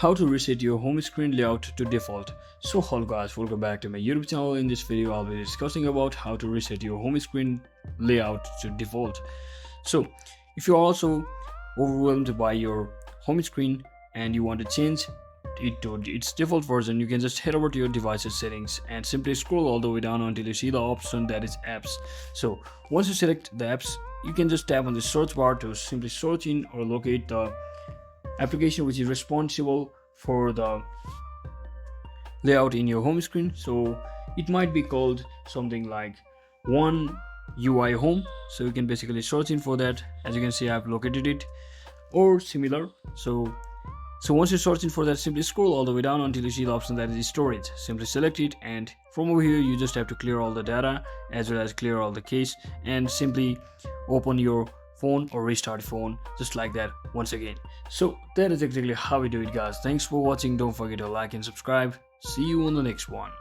how to reset your home screen layout to default. So hello guys, welcome back to my YouTube channel. In this video I'll be discussing about how to reset your home screen layout to default. So if you're also overwhelmed by your home screen and you want to change it to its default version, you can just head over to your device's settings and simply scroll all the way down until you see the option that is apps. So once you select the apps, you can just tap on the search bar to simply search in or locate the application which is responsible for the layout in your home screen. So it might be called something like One UI Home. So you can basically search in for that. As you can see, I've located it, or similar. So once you're searching for that, simply scroll all the way down until you see the option that is storage. Simply select it, and from over here you just have to clear all the data as well as clear all the cache, and simply open your phone or restart phone just like that once again. So that is exactly how we do it, guys. Thanks for watching. Don't forget to like and subscribe. See you on the next one.